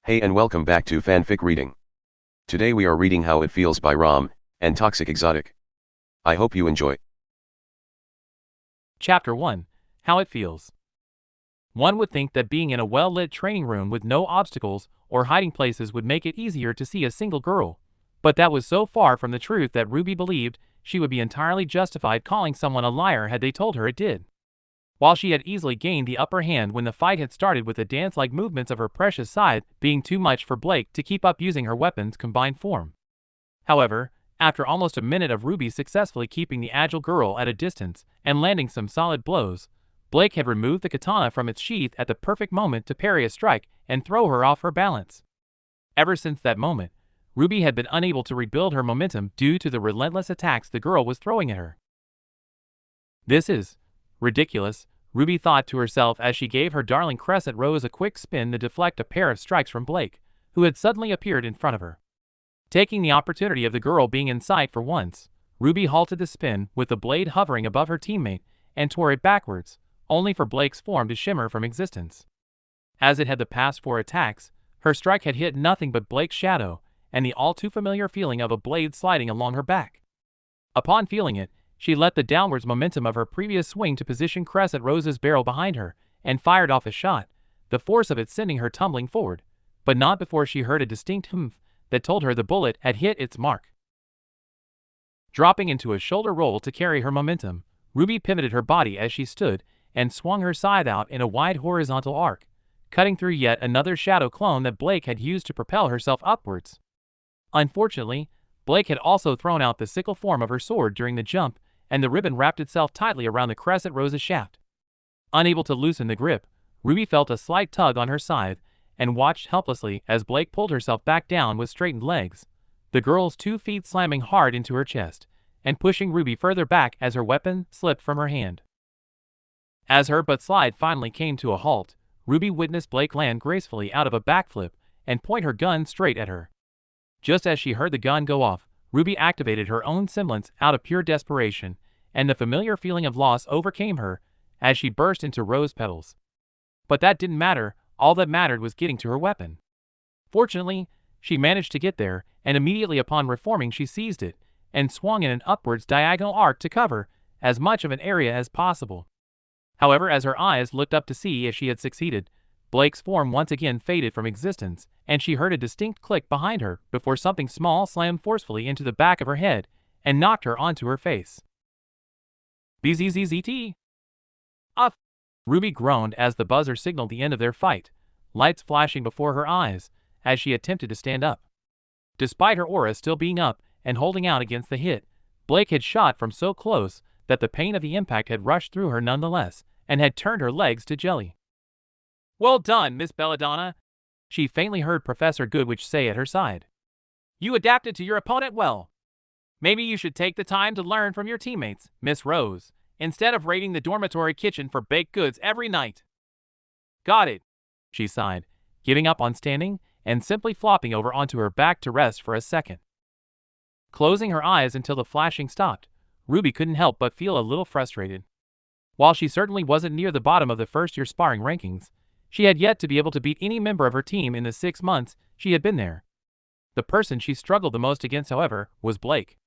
Hey and welcome back to Fanfic Reading. Today we are reading How It Feels by Raalm and ToxicExotic. I hope you enjoy. Chapter 1. How It Feels. One would think that being in a well-lit training room with no obstacles or hiding places would make it easier to see a single girl, but that was so far from the truth that Ruby believed she would be entirely justified calling someone a liar had they told her it did. While she had easily gained the upper hand when the fight had started with the dance-like movements of her precious scythe being too much for Blake to keep up using her weapon's combined form. However, after almost a minute of Ruby successfully keeping the agile girl at a distance and landing some solid blows, Blake had removed the katana from its sheath at the perfect moment to parry a strike and throw her off her balance. Ever since that moment, Ruby had been unable to rebuild her momentum due to the relentless attacks the girl was throwing at her. This is ridiculous, Ruby thought to herself as she gave her darling Crescent Rose a quick spin to deflect a pair of strikes from Blake, who had suddenly appeared in front of her. Taking the opportunity of the girl being in sight for once, Ruby halted the spin with the blade hovering above her teammate and tore it backwards, only for Blake's form to shimmer from existence. As it had the past 4 attacks, her strike had hit nothing but Blake's shadow and the all-too-familiar feeling of a blade sliding along her back. Upon feeling it, she let the downwards momentum of her previous swing to position Crescent Rose's barrel behind her and fired off a shot, the force of it sending her tumbling forward, but not before she heard a distinct humph that told her the bullet had hit its mark. Dropping into a shoulder roll to carry her momentum, Ruby pivoted her body as she stood and swung her scythe out in a wide horizontal arc, cutting through yet another shadow clone that Blake had used to propel herself upwards. Unfortunately, Blake had also thrown out the sickle form of her sword during the jump, and the ribbon wrapped itself tightly around the Crescent Rose's shaft. Unable to loosen the grip, Ruby felt a slight tug on her scythe and watched helplessly as Blake pulled herself back down with straightened legs, the girl's 2 feet slamming hard into her chest and pushing Ruby further back as her weapon slipped from her hand. As her butt slide finally came to a halt, Ruby witnessed Blake land gracefully out of a backflip and point her gun straight at her. Just as she heard the gun go off, Ruby activated her own semblance out of pure desperation, and the familiar feeling of loss overcame her as she burst into rose petals. But that didn't matter, all that mattered was getting to her weapon. Fortunately, she managed to get there, and immediately upon reforming she seized it, and swung in an upwards diagonal arc to cover as much of an area as possible. However, as her eyes looked up to see if she had succeeded, Blake's form once again faded from existence, and she heard a distinct click behind her before something small slammed forcefully into the back of her head and knocked her onto her face. BZZZT! Off! Ruby groaned as the buzzer signaled the end of their fight, lights flashing before her eyes as she attempted to stand up. Despite her aura still being up and holding out against the hit, Blake had shot from so close that the pain of the impact had rushed through her nonetheless and had turned her legs to jelly. "Well done, Miss Belladonna," she faintly heard Professor Goodwitch say at her side. "You adapted to your opponent well. Maybe you should take the time to learn from your teammates, Miss Rose, instead of raiding the dormitory kitchen for baked goods every night." "Got it," she sighed, giving up on standing and simply flopping over onto her back to rest for a second. Closing her eyes until the flashing stopped, Ruby couldn't help but feel a little frustrated. While she certainly wasn't near the bottom of the first-year sparring rankings, she had yet to be able to beat any member of her team in the 6 months she had been there. The person she struggled the most against, however, was Blake.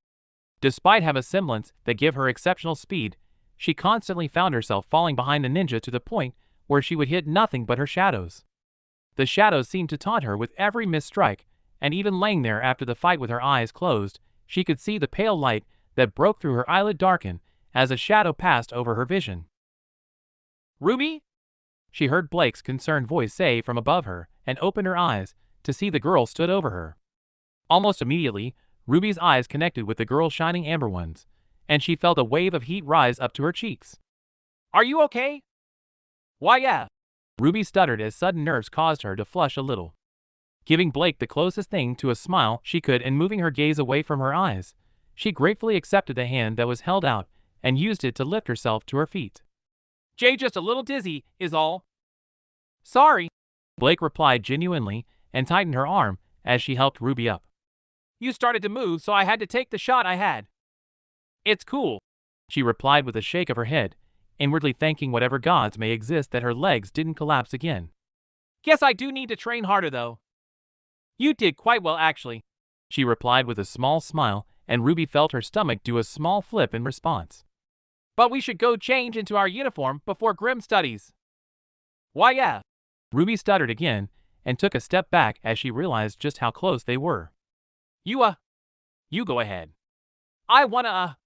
Despite having a semblance that gave her exceptional speed, she constantly found herself falling behind the ninja to the point where she would hit nothing but her shadows. The shadows seemed to taunt her with every missed strike, and even laying there after the fight with her eyes closed, she could see the pale light that broke through her eyelid darken as a shadow passed over her vision. "Ruby?" she heard Blake's concerned voice say from above her, and opened her eyes to see the girl stood over her. Almost immediately, Ruby's eyes connected with the girl's shining amber ones, and she felt a wave of heat rise up to her cheeks. "Are you okay?" "Why, yeah," Ruby stuttered as sudden nerves caused her to flush a little. Giving Blake the closest thing to a smile she could and moving her gaze away from her eyes, she gratefully accepted the hand that was held out and used it to lift herself to her feet. "Jay, just a little dizzy, is all." "Sorry," Blake replied genuinely and tightened her arm as she helped Ruby up. "You started to move, so I had to take the shot I had." "It's cool," she replied with a shake of her head, inwardly thanking whatever gods may exist that her legs didn't collapse again. "Guess I do need to train harder though." You did quite well, actually, she replied with a small smile, and Ruby felt her stomach do a small flip in response. But we should go change into our uniform before grim studies. Why, yeah. Ruby stuttered again and took a step back as she realized just how close they were. You go ahead. I wanna,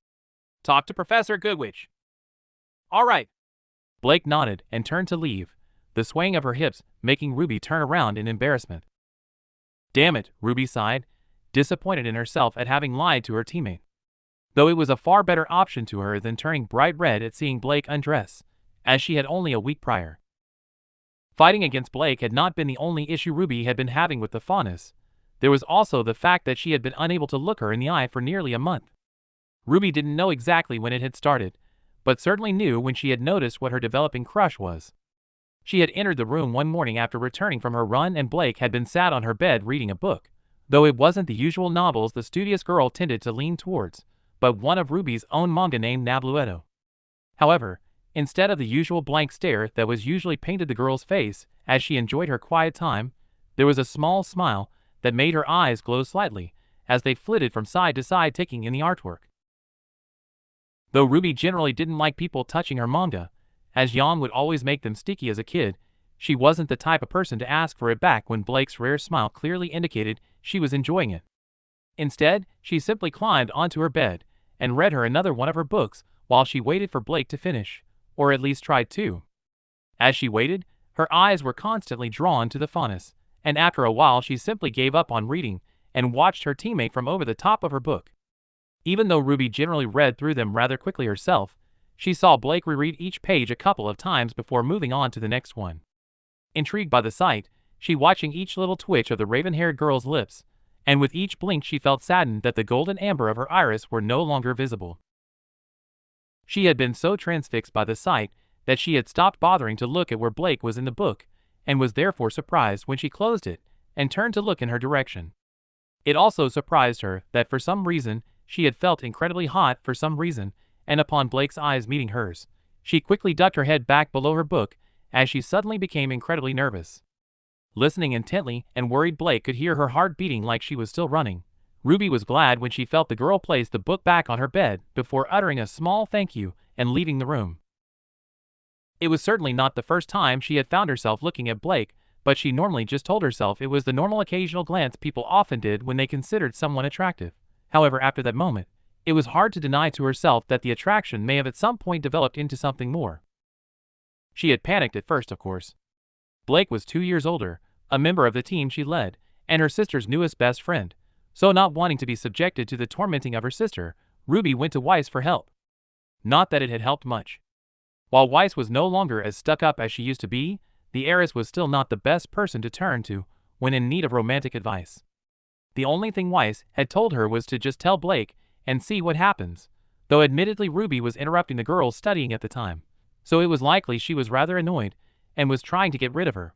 talk to Professor Goodwitch. All right. Blake nodded and turned to leave, the swaying of her hips making Ruby turn around in embarrassment. Damn it, Ruby sighed, disappointed in herself at having lied to her teammate. Though it was a far better option to her than turning bright red at seeing Blake undress, as she had only a week prior. Fighting against Blake had not been the only issue Ruby had been having with the faunus. There was also the fact that she had been unable to look her in the eye for nearly a month. Ruby didn't know exactly when it had started, but certainly knew when she had noticed what her developing crush was. She had entered the room one morning after returning from her run and Blake had been sat on her bed reading a book, though it wasn't the usual novels the studious girl tended to lean towards, but one of Ruby's own manga named Nablueto. However, instead of the usual blank stare that was usually painted the girl's face as she enjoyed her quiet time, there was a small smile that made her eyes glow slightly as they flitted from side to side taking in the artwork. Though Ruby generally didn't like people touching her manga, as Jan would always make them sticky as a kid, she wasn't the type of person to ask for it back when Blake's rare smile clearly indicated she was enjoying it. Instead, she simply climbed onto her bed and read her another one of her books while she waited for Blake to finish, or at least tried to. As she waited, her eyes were constantly drawn to the faunus, and after a while she simply gave up on reading and watched her teammate from over the top of her book. Even though Ruby generally read through them rather quickly herself, she saw Blake reread each page a couple of times before moving on to the next one. Intrigued by the sight, she watching each little twitch of the raven-haired girl's lips, and with each blink she felt saddened that the golden amber of her iris were no longer visible. She had been so transfixed by the sight that she had stopped bothering to look at where Blake was in the book, and was therefore surprised when she closed it and turned to look in her direction. It also surprised her that for some reason she had felt incredibly hot for some reason, and upon Blake's eyes meeting hers, she quickly ducked her head back below her book as she suddenly became incredibly nervous. Listening intently and worried Blake could hear her heart beating like she was still running. Ruby was glad when she felt the girl place the book back on her bed before uttering a small thank you and leaving the room. It was certainly not the first time she had found herself looking at Blake, but she normally just told herself it was the normal occasional glance people often did when they considered someone attractive. However, after that moment, it was hard to deny to herself that the attraction may have at some point developed into something more. She had panicked at first, of course. Blake was 2 years older, a member of the team she led, and her sister's newest best friend, so not wanting to be subjected to the tormenting of her sister, Ruby went to Weiss for help. Not that it had helped much. While Weiss was no longer as stuck up as she used to be, the heiress was still not the best person to turn to when in need of romantic advice. The only thing Weiss had told her was to just tell Blake and see what happens, though admittedly Ruby was interrupting the girls studying at the time, so it was likely she was rather annoyed and was trying to get rid of her.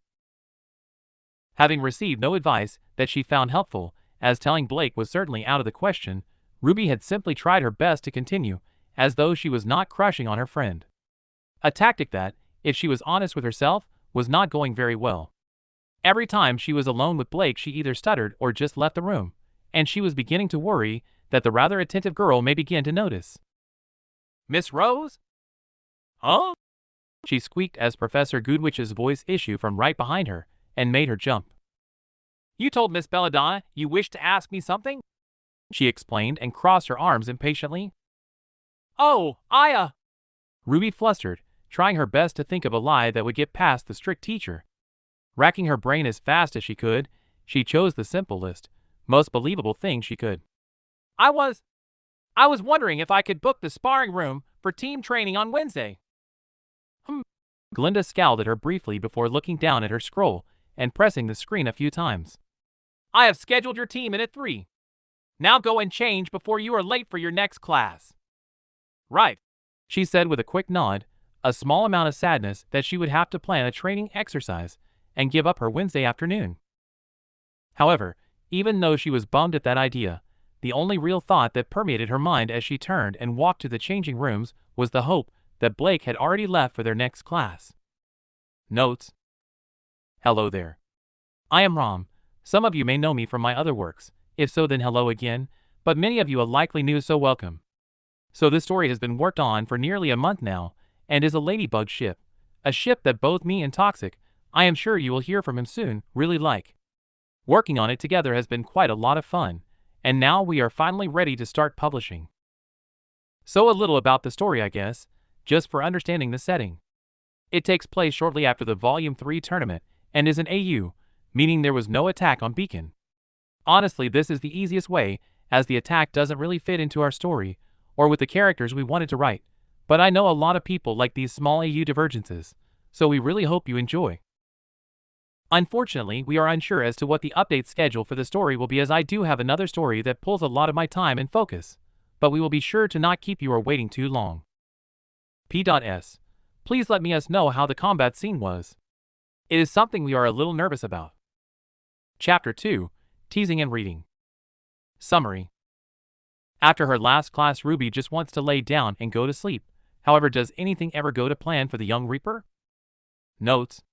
Having received no advice that she found helpful, as telling Blake was certainly out of the question, Ruby had simply tried her best to continue, as though she was not crushing on her friend. A tactic that, if she was honest with herself, was not going very well. Every time she was alone with Blake she either stuttered or just left the room, and she was beginning to worry that the rather attentive girl may begin to notice. "Miss Rose? Huh?" she squeaked as Professor Goodwich's voice issued from right behind her, and made her jump. "You told Miss Belladonna you wished to ask me something?" she explained and crossed her arms impatiently. "Oh, Ruby flustered, trying her best to think of a lie that would get past the strict teacher. Racking her brain as fast as she could, she chose the simplest, most believable thing she could. I was wondering if I could book the sparring room for team training on Wednesday." Glinda scowled at her briefly before looking down at her scroll and pressing the screen a few times. "I have scheduled your team in at 3. Now go and change before you are late for your next class." "Right," she said with a quick nod, a small amount of sadness that she would have to plan a training exercise and give up her Wednesday afternoon. However, even though she was bummed at that idea, the only real thought that permeated her mind as she turned and walked to the changing rooms was the hope that Blake had already left for their next class. Notes. Hello there. I am Raalm, Some of you may know me from my other works. If so, then hello again, but many of you are likely new, so welcome. So this story has been worked on for nearly a month now, and is a ladybug ship. A ship that both me and Toxic, I am sure you will hear from him soon, really like. Working on it together has been quite a lot of fun, and now we are finally ready to start publishing. So a little about the story, I guess, just for understanding the setting. It takes place shortly after the Volume 3 tournament, and is an AU, meaning there was no attack on Beacon. Honestly, this is the easiest way, as the attack doesn't really fit into our story, or with the characters we wanted to write, but I know a lot of people like these small AU divergences, so we really hope you enjoy. Unfortunately, we are unsure as to what the update schedule for the story will be, as I do have another story that pulls a lot of my time and focus, but we will be sure to not keep you waiting too long. P.S. Please let us know how the combat scene was. It is something we are a little nervous about. Chapter 2, Teasing and Reading. Summary. After her last class, Ruby just wants to lay down and go to sleep. However, does anything ever go to plan for the young Reaper? Notes.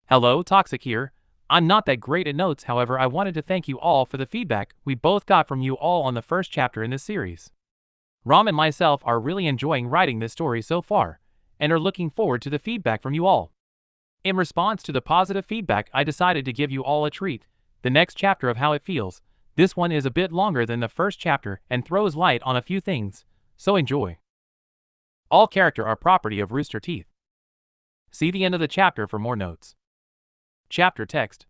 Hello, Toxic here. I'm not that great at notes, however I wanted to thank you all for the feedback we both got from you all on the first chapter in this series. Raalm and myself are really enjoying writing this story so far, and are looking forward to the feedback from you all. In response to the positive feedback, I decided to give you all a treat, the next chapter of How It Feels. This one is a bit longer than the first chapter and throws light on a few things, so enjoy. All characters are property of Rooster Teeth. See the end of the chapter for more notes. Chapter text.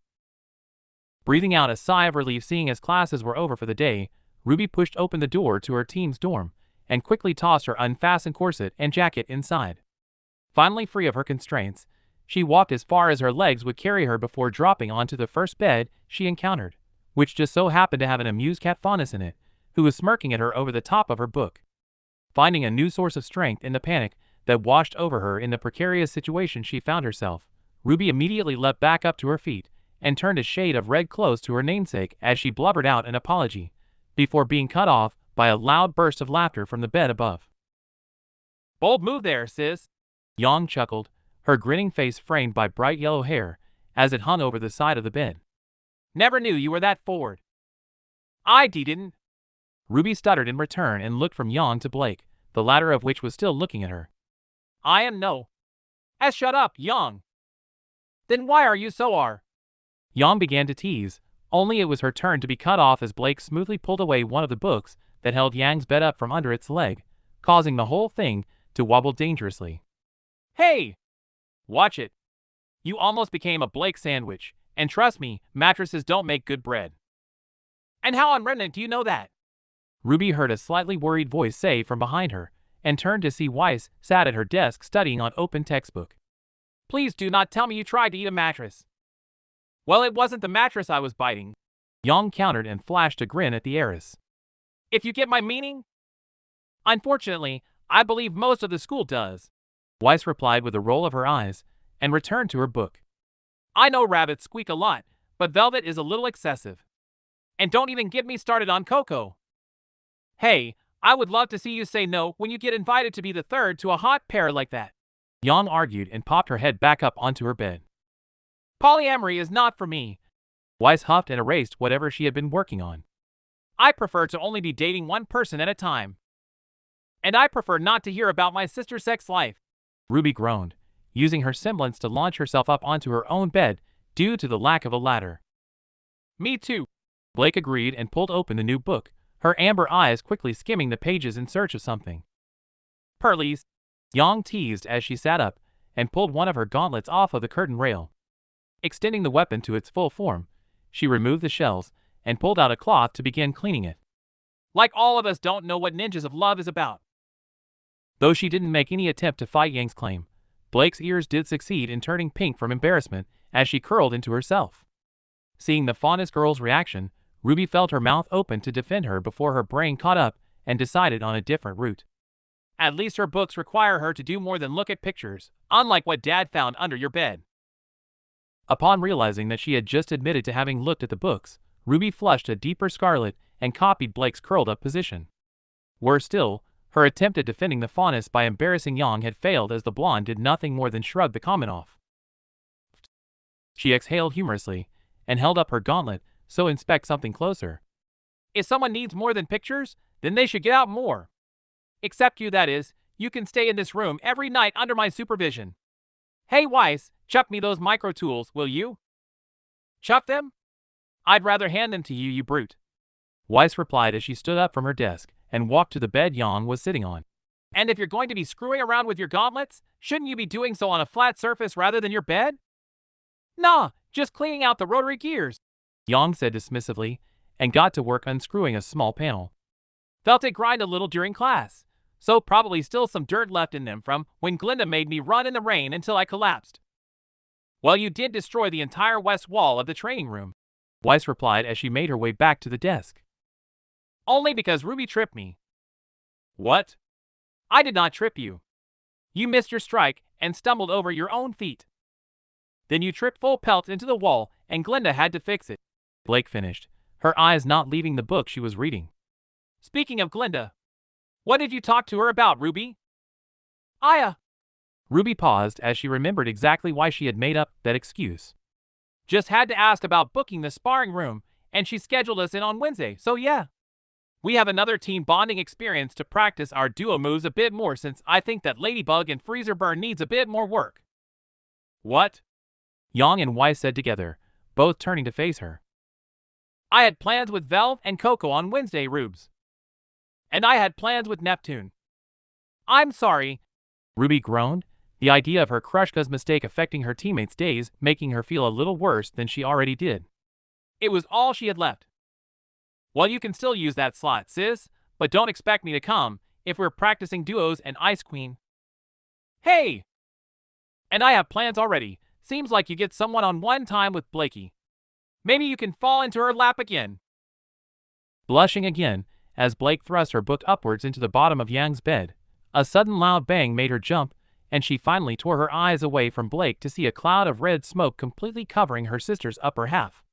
Breathing out a sigh of relief seeing as classes were over for the day, Ruby pushed open the door to her team's dorm, and quickly tossed her unfastened corset and jacket inside. Finally free of her constraints, she walked as far as her legs would carry her before dropping onto the first bed she encountered, which just so happened to have an amused cat Faunus in it, who was smirking at her over the top of her book. Finding a new source of strength in the panic that washed over her in the precarious situation she found herself, Ruby immediately leapt back up to her feet and turned a shade of red close to her namesake as she blubbered out an apology, before being cut off by a loud burst of laughter from the bed above. "Bold move there, sis," Yang chuckled, her grinning face framed by bright yellow hair as it hung over the side of the bed. "Never knew you were that forward." "I didn't." Ruby stuttered in return and looked from Yang to Blake, the latter of which was still looking at her. "I am no." Shut up, Yang." "Then why are you so are?" Yang began to tease, only it was her turn to be cut off as Blake smoothly pulled away one of the books that held Yang's bed up from under its leg, causing the whole thing to wobble dangerously. "Hey! Watch it. You almost became a Blake sandwich, and trust me, mattresses don't make good bread." "And how on remnant do you know that?" Ruby heard a slightly worried voice say from behind her, and turned to see Weiss sat at her desk studying on open textbook. "Please do not tell me you tried to eat a mattress." "Well, it wasn't the mattress I was biting," Yang countered and flashed a grin at the heiress. "If you get my meaning?" "Unfortunately, I believe most of the school does," Weiss replied with a roll of her eyes, and returned to her book. "I know rabbits squeak a lot, but velvet is a little excessive. And don't even get me started on Coco. Hey, I would love to see you say no when you get invited to be the third to a hot pair like that," Yang argued and popped her head back up onto her bed. "Polyamory is not for me." Weiss huffed and erased whatever she had been working on. "I prefer to only be dating one person at a time. And I prefer not to hear about my sister's sex life." Ruby groaned, using her semblance to launch herself up onto her own bed due to the lack of a ladder. "Me too," Blake agreed and pulled open the new book, her amber eyes quickly skimming the pages in search of something. "Pearlies," Yang teased as she sat up and pulled one of her gauntlets off of the curtain rail. Extending the weapon to its full form, she removed the shells and pulled out a cloth to begin cleaning it. "Like all of us don't know what ninjas of love is about." Though she didn't make any attempt to fight Yang's claim, Blake's ears did succeed in turning pink from embarrassment as she curled into herself. Seeing the Faunus girl's reaction, Ruby felt her mouth open to defend her before her brain caught up and decided on a different route. "At least her books require her to do more than look at pictures, unlike what Dad found under your bed." Upon realizing that she had just admitted to having looked at the books, Ruby flushed a deeper scarlet and copied Blake's curled-up position. Worse still, her attempt at defending the Faunus by embarrassing Yang had failed as the blonde did nothing more than shrug the comment off. She exhaled humorously and held up her gauntlet so inspect something closer. If someone needs more than pictures, then they should get out more. Except you, that is. You can stay in this room every night under my supervision. Hey Weiss, chuck me those micro tools, will you? Chuck them? I'd rather hand them to you, you brute. Weiss replied as she stood up from her desk and walked to the bed Yang was sitting on. And if you're going to be screwing around with your gauntlets, shouldn't you be doing so on a flat surface rather than your bed? Nah, just cleaning out the rotary gears, Yang said dismissively, and got to work unscrewing a small panel. Felt it grind a little during class, so probably still some dirt left in them from when Glinda made me run in the rain until I collapsed. Well, you did destroy the entire west wall of the training room, Weiss replied as she made her way back to the desk. Only because RWBY tripped me. What? I did not trip you. You missed your strike and stumbled over your own feet. Then you tripped full pelt into the wall and Glinda had to fix it, Blake finished, her eyes not leaving the book she was reading. Speaking of Glinda, what did you talk to her about, RWBY? RWBY paused as she remembered exactly why she had made up that excuse. Just had to ask about booking the sparring room, and she scheduled us in on Wednesday, so yeah. We have another team bonding experience to practice our duo moves a bit more since I think that Ladybug and Freezer Burn needs a bit more work. What? Yang and Weiss said together, both turning to face her. I had plans with Velv and Coco on Wednesday, Rubes. And I had plans with Neptune. I'm sorry, RWBY groaned, the idea of her Krushka's mistake affecting her teammates' days making her feel a little worse than she already did. It was all she had left. Well, you can still use that slot, sis, but don't expect me to come if we're practicing duos and Ice Queen. Hey! And I have plans already. Seems like you get someone on one time with Blakey. Maybe you can fall into her lap again. Blushing again, as Blake thrust her book upwards into the bottom of Yang's bed, a sudden loud bang made her jump, and she finally tore her eyes away from Blake to see a cloud of red smoke completely covering her sister's upper half.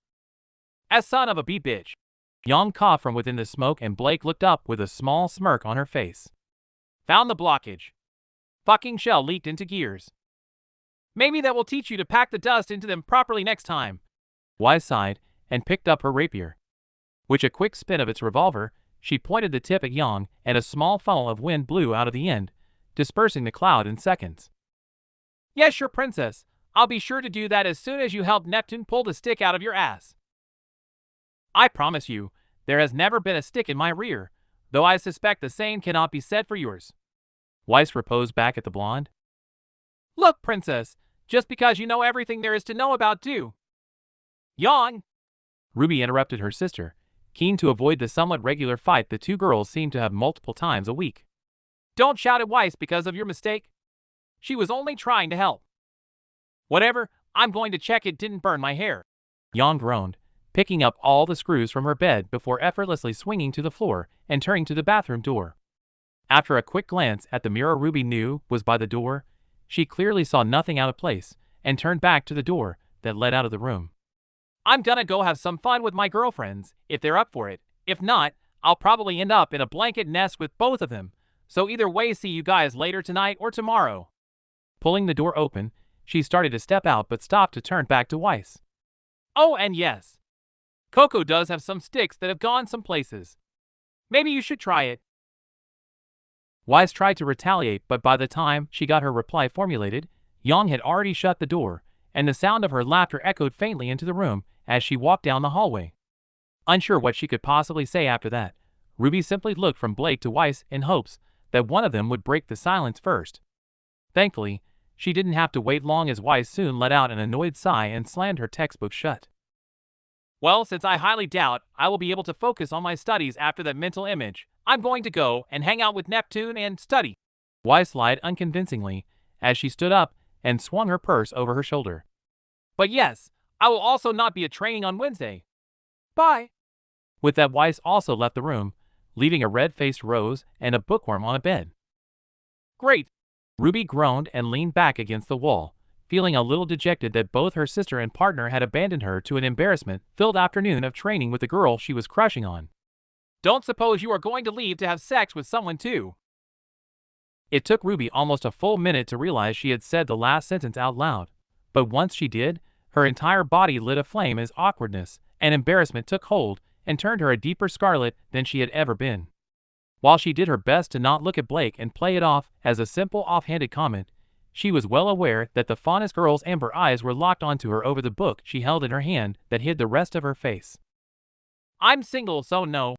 As son of a bitch. Yang coughed from within the smoke and Blake looked up with a small smirk on her face. Found the blockage. Fucking shell leaked into gears. Maybe that will teach you to pack the dust into them properly next time. Weiss sighed and picked up her rapier. With a quick spin of its revolver, she pointed the tip at Yang and a small funnel of wind blew out of the end, dispersing the cloud in seconds. Yes, sure, princess. I'll be sure to do that as soon as you help Neptune pull the stick out of your ass. I promise you, there has never been a stick in my rear, though I suspect the same cannot be said for yours. Weiss reposed back at the blonde. Look, princess, just because you know everything there is to know about Yang! RWBY interrupted her sister, keen to avoid the somewhat regular fight the two girls seemed to have multiple times a week. Don't shout at Weiss because of your mistake. She was only trying to help. Whatever, I'm going to check it didn't burn my hair. Yang groaned, picking up all the screws from her bed before effortlessly swinging to the floor and turning to the bathroom door. After a quick glance at the mirror RWBY knew was by the door, she clearly saw nothing out of place and turned back to the door that led out of the room. I'm gonna go have some fun with my girlfriends, if they're up for it. If not, I'll probably end up in a blanket nest with both of them. So either way, see you guys later tonight or tomorrow. Pulling the door open, she started to step out but stopped to turn back to Weiss. Oh, and yes. Coco does have some sticks that have gone some places. Maybe you should try it. Weiss tried to retaliate, but by the time she got her reply formulated, Yang had already shut the door, and the sound of her laughter echoed faintly into the room as she walked down the hallway. Unsure what she could possibly say after that, RWBY simply looked from Blake to Weiss in hopes that one of them would break the silence first. Thankfully, she didn't have to wait long as Weiss soon let out an annoyed sigh and slammed her textbook shut. Well, since I highly doubt I will be able to focus on my studies after that mental image, I'm going to go and hang out with Neptune and study. Weiss lied unconvincingly as she stood up and swung her purse over her shoulder. But yes, I will also not be at training on Wednesday. Bye. With that, Weiss also left the room, leaving a red-faced Rose and a bookworm on a bed. Great. RWBY groaned and leaned back against the wall, feeling a little dejected that both her sister and partner had abandoned her to an embarrassment-filled afternoon of training with the girl she was crushing on. Don't suppose you are going to leave to have sex with someone too? It took RWBY almost a full minute to realize she had said the last sentence out loud, but once she did, Her entire body lit aflame as awkwardness and embarrassment took hold and turned her a deeper scarlet than she had ever been. While she did her best to not look at Blake and play it off as a simple offhanded comment, she was well aware that the fondest girl's amber eyes were locked onto her over the book she held in her hand that hid the rest of her face. "I'm single, so no,"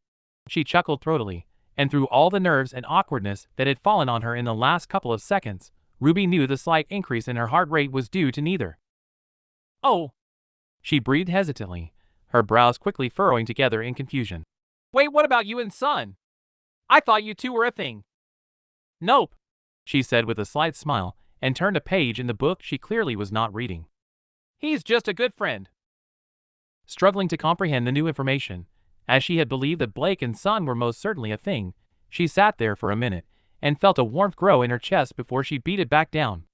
she chuckled throatily, and through all the nerves and awkwardness that had fallen on her in the last couple of seconds, Ruby knew the slight increase in her heart rate was due to neither. "Oh," she breathed hesitantly, her brows quickly furrowing together in confusion. "Wait, what about you and Son? I thought you two were a thing." "Nope," she said with a slight smile, and turned a page in the book she clearly was not reading. "He's just a good friend." Struggling to comprehend the new information, as she had believed that Blake and Son were most certainly a thing, she sat there for a minute and felt a warmth grow in her chest before she beat it back down.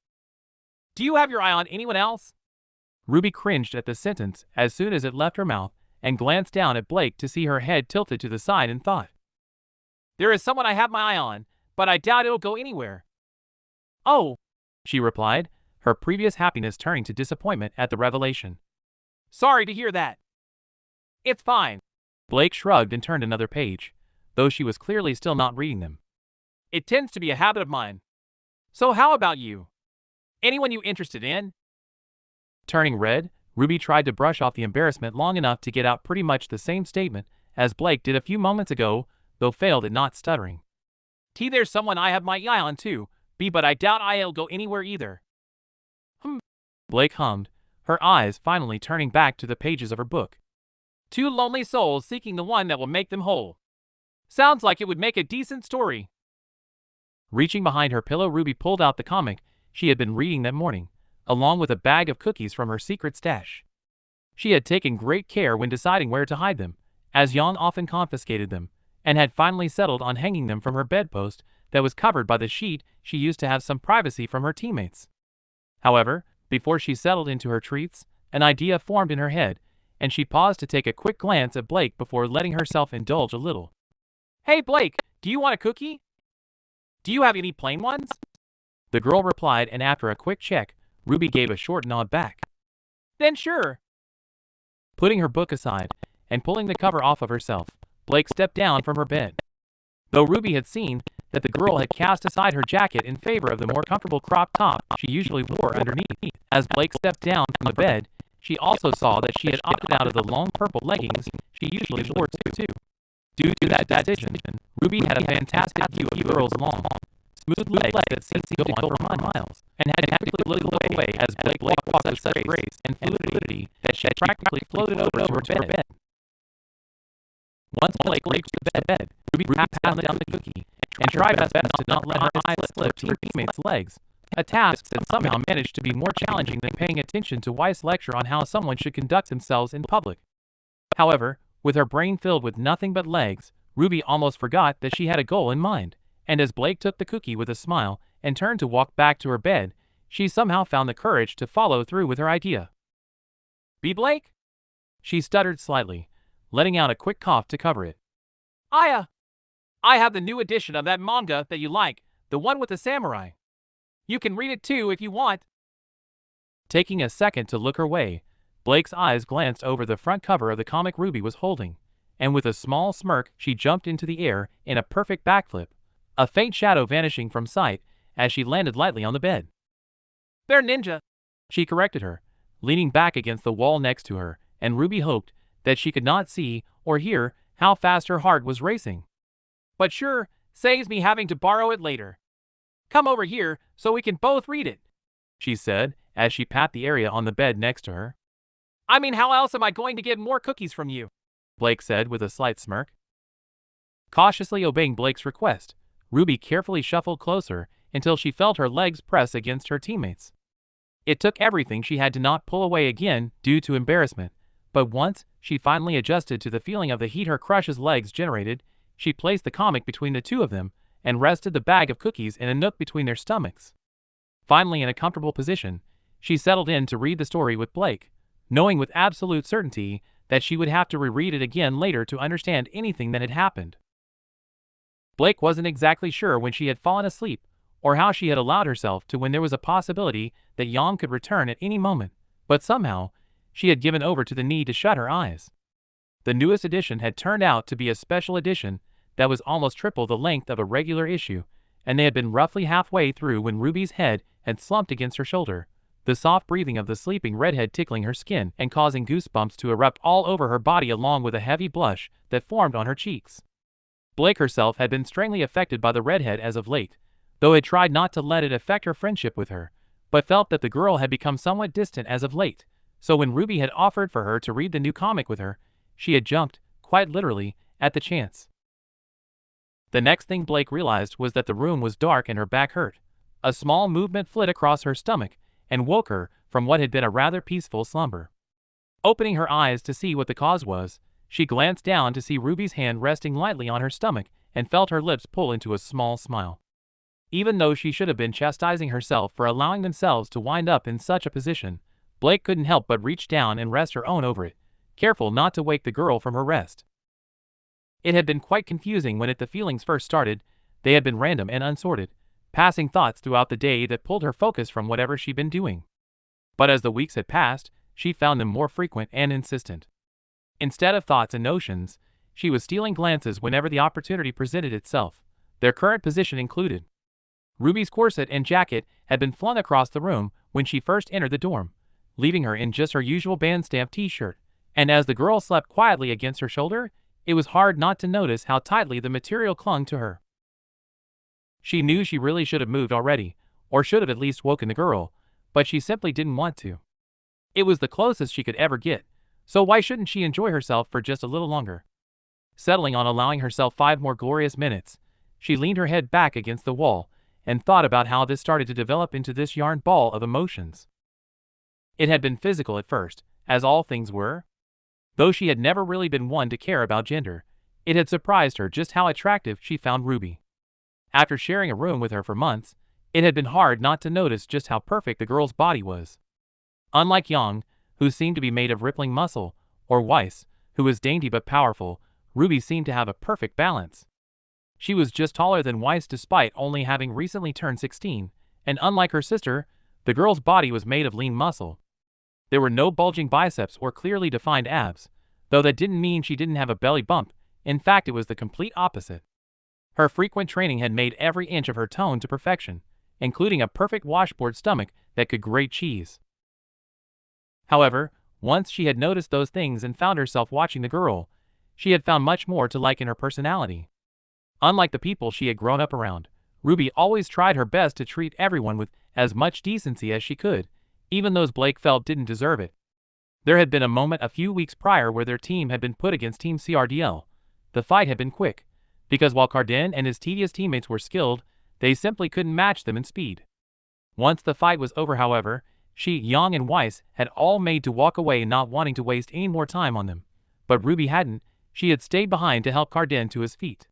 "Do you have your eye on anyone else?" Ruby cringed at the sentence as soon as it left her mouth and glanced down at Blake to see her head tilted to the side in thought. "There is someone I have my eye on, but I doubt it'll go anywhere." "Oh," she replied, her previous happiness turning to disappointment at the revelation. "Sorry to hear that." "It's fine." Blake shrugged and turned another page, though she was clearly still not reading them. "It tends to be a habit of mine. So how about you? Anyone you interested in?" Turning red, Ruby tried to brush off the embarrassment long enough to get out pretty much the same statement as Blake did a few moments ago, though failed at not stuttering. "There's someone I have my eye on too, but I doubt I'll go anywhere either." Blake hummed, her eyes finally turning back to the pages of her book. "Two lonely souls seeking the one that will make them whole. Sounds like it would make a decent story." Reaching behind her pillow, Ruby pulled out the comic she had been reading that morning, along with a bag of cookies from her secret stash. She had taken great care when deciding where to hide them, as Yang often confiscated them, and had finally settled on hanging them from her bedpost that was covered by the sheet she used to have some privacy from her teammates. However, before she settled into her treats, an idea formed in her head, and she paused to take a quick glance at Blake before letting herself indulge a little. "Hey Blake, do you want a cookie? Do you have any plain ones?" The girl replied, and after a quick check, Ruby gave a short nod back. "Then sure." Putting her book aside and pulling the cover off of herself, Blake stepped down from her bed. Though Ruby had seen that the girl had cast aside her jacket in favor of the more comfortable crop top she usually wore underneath, as Blake stepped down from the bed, she also saw that she had opted out of the long purple leggings she usually wore too. Due to that decision, Ruby had a fantastic view of the girl's long, smooth legs that seemed to go on for miles, and had quickly looked away as Blake walked with such grace and fluidity that she practically floated over to her bed. Once Blake reached the bed, Ruby passed down the cookie and tried her best to not let her eyes slip to her teammate's legs, a task that somehow managed to be more challenging than paying attention to Weiss' lecture on how someone should conduct themselves in public. However, with her brain filled with nothing but legs, Ruby almost forgot that she had a goal in mind, and as Blake took the cookie with a smile and turned to walk back to her bed, she somehow found the courage to follow through with her idea. "Be Blake?" She stuttered slightly, letting out a quick cough to cover it. I have the new edition of that manga that you like, the one with the samurai. You can read it too if you want." Taking a second to look her way, Blake's eyes glanced over the front cover of the comic Ruby was holding, and with a small smirk she jumped into the air in a perfect backflip, a faint shadow vanishing from sight as she landed lightly on the bed. "They're ninja," she corrected her, leaning back against the wall next to her, and Ruby hoped that she could not see or hear how fast her heart was racing. "But sure, saves me having to borrow it later. Come over here so we can both read it," she said as she pat the area on the bed next to her. "I mean, how else am I going to get more cookies from you?" Blake said with a slight smirk. Cautiously obeying Blake's request, Ruby carefully shuffled closer until she felt her legs press against her teammates. It took everything she had to not pull away again due to embarrassment, but once she finally adjusted to the feeling of the heat her crush's legs generated, she placed the comic between the two of them and rested the bag of cookies in a nook between their stomachs. Finally, in a comfortable position, she settled in to read the story with Blake, knowing with absolute certainty that she would have to reread it again later to understand anything that had happened. Blake wasn't exactly sure when she had fallen asleep or how she had allowed herself to when there was a possibility that Yang could return at any moment, but somehow she had given over to the need to shut her eyes. The newest edition had turned out to be a special edition that was almost triple the length of a regular issue, and they had been roughly halfway through when Ruby's head had slumped against her shoulder, the soft breathing of the sleeping redhead tickling her skin and causing goosebumps to erupt all over her body along with a heavy blush that formed on her cheeks. Blake herself had been strangely affected by the redhead as of late, though had tried not to let it affect her friendship with her, but felt that the girl had become somewhat distant as of late, so when Ruby had offered for her to read the new comic with her, she had jumped, quite literally, at the chance. The next thing Blake realized was that the room was dark and her back hurt. A small movement flit across her stomach and woke her from what had been a rather peaceful slumber. Opening her eyes to see what the cause was, she glanced down to see Ruby's hand resting lightly on her stomach and felt her lips pull into a small smile. Even though she should have been chastising herself for allowing themselves to wind up in such a position, Blake couldn't help but reach down and rest her own over it, careful not to wake the girl from her rest. It had been quite confusing when the feelings first started. They had been random and unsorted, passing thoughts throughout the day that pulled her focus from whatever she'd been doing. But as the weeks had passed, she found them more frequent and insistent. Instead of thoughts and notions, she was stealing glances whenever the opportunity presented itself. Their current position included: Ruby's corset and jacket had been flung across the room when she first entered the dorm, leaving her in just her usual band-stamp t-shirt, and as the girl slept quietly against her shoulder, it was hard not to notice how tightly the material clung to her. She knew she really should have moved already, or should have at least woken the girl, but she simply didn't want to. It was the closest she could ever get, so why shouldn't she enjoy herself for just a little longer? Settling on allowing herself 5 more glorious minutes, she leaned her head back against the wall and thought about how this started to develop into this yarn ball of emotions. It had been physical at first, as all things were. Though she had never really been one to care about gender, it had surprised her just how attractive she found Ruby. After sharing a room with her for months, it had been hard not to notice just how perfect the girl's body was. Unlike Yang, who seemed to be made of rippling muscle, or Weiss, who was dainty but powerful, Ruby seemed to have a perfect balance. She was just taller than Weiss despite only having recently turned 16, and unlike her sister, the girl's body was made of lean muscle. There were no bulging biceps or clearly defined abs, though that didn't mean she didn't have a belly bump. In fact, it was the complete opposite. Her frequent training had made every inch of her toned to perfection, including a perfect washboard stomach that could grate cheese. However, once she had noticed those things and found herself watching the girl, she had found much more to like in her personality. Unlike the people she had grown up around, Ruby always tried her best to treat everyone with as much decency as she could, even those Blake felt didn't deserve it. There had been a moment a few weeks prior where their team had been put against Team CRDL. The fight had been quick, because while Cardin and his tedious teammates were skilled, they simply couldn't match them in speed. Once the fight was over, however, she, Yang, and Weiss had all made to walk away, not wanting to waste any more time on them. But Ruby hadn't. She had stayed behind to help Cardin to his feet.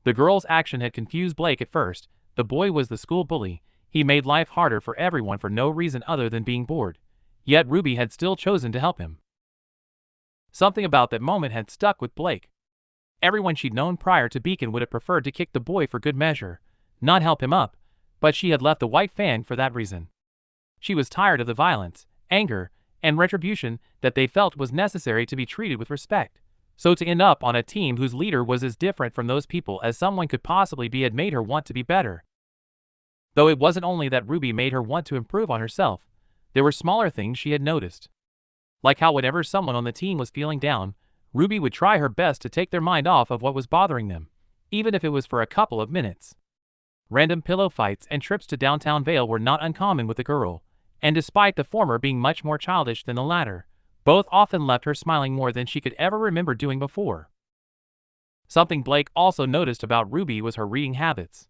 The girl's action had confused Blake at first. The boy was the school bully. He made life harder for everyone for no reason other than being bored. Yet Ruby had still chosen to help him. Something about that moment had stuck with Blake. Everyone she'd known prior to Beacon would have preferred to kick the boy for good measure, not help him up, but she had left the White Fang for that reason. She was tired of the violence, anger, and retribution that they felt was necessary to be treated with respect. So to end up on a team whose leader was as different from those people as someone could possibly be had made her want to be better. Though it wasn't only that Ruby made her want to improve on herself, there were smaller things she had noticed. Like how whenever someone on the team was feeling down, Ruby would try her best to take their mind off of what was bothering them, even if it was for a couple of minutes. Random pillow fights and trips to downtown Vale were not uncommon with the girl, and despite the former being much more childish than the latter, both often left her smiling more than she could ever remember doing before. Something Blake also noticed about Ruby was her reading habits.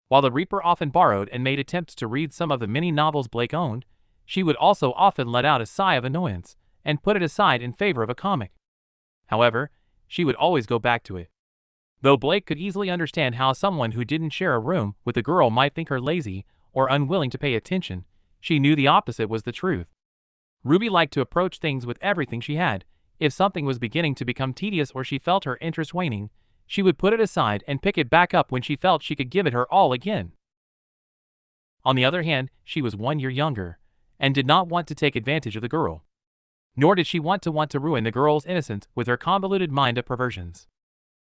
While the Reaper often borrowed and made attempts to read some of the many novels Blake owned, she would also often let out a sigh of annoyance and put it aside in favor of a comic. However, she would always go back to it. Though Blake could easily understand how someone who didn't share a room with the girl might think her lazy or unwilling to pay attention, she knew the opposite was the truth. Ruby liked to approach things with everything she had. If something was beginning to become tedious or she felt her interest waning, she would put it aside and pick it back up when she felt she could give it her all again. On the other hand, she was 1 year younger, and did not want to take advantage of the girl. Nor did she want to ruin the girl's innocence with her convoluted mind of perversions.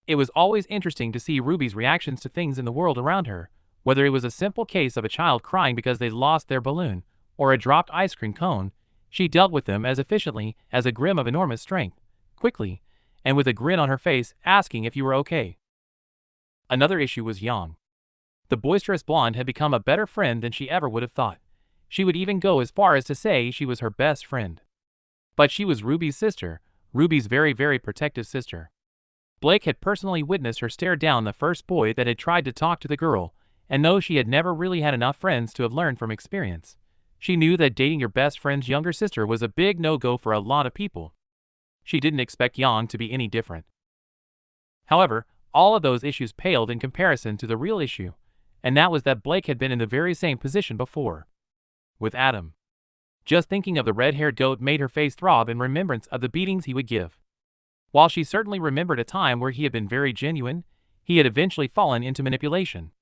It was always interesting to see Ruby's reactions to things in the world around her, whether it was a simple case of a child crying because they lost their balloon, or a dropped ice cream cone. She dealt with them as efficiently as a grim of enormous strength, quickly, and with a grin on her face, asking if you were okay. Another issue was Yang. The boisterous blonde had become a better friend than she ever would have thought. She would even go as far as to say she was her best friend. But she was Ruby's sister, Ruby's very, very protective sister. Blake had personally witnessed her stare down the first boy that had tried to talk to the girl, and though she had never really had enough friends to have learned from experience, she knew that dating your best friend's younger sister was a big no-go for a lot of people. She didn't expect Yang to be any different. However, all of those issues paled in comparison to the real issue, and that was that Blake had been in the very same position before. With Adam. Just thinking of the red-haired goat made her face throb in remembrance of the beatings he would give. While she certainly remembered a time where he had been very genuine, he had eventually fallen into manipulation.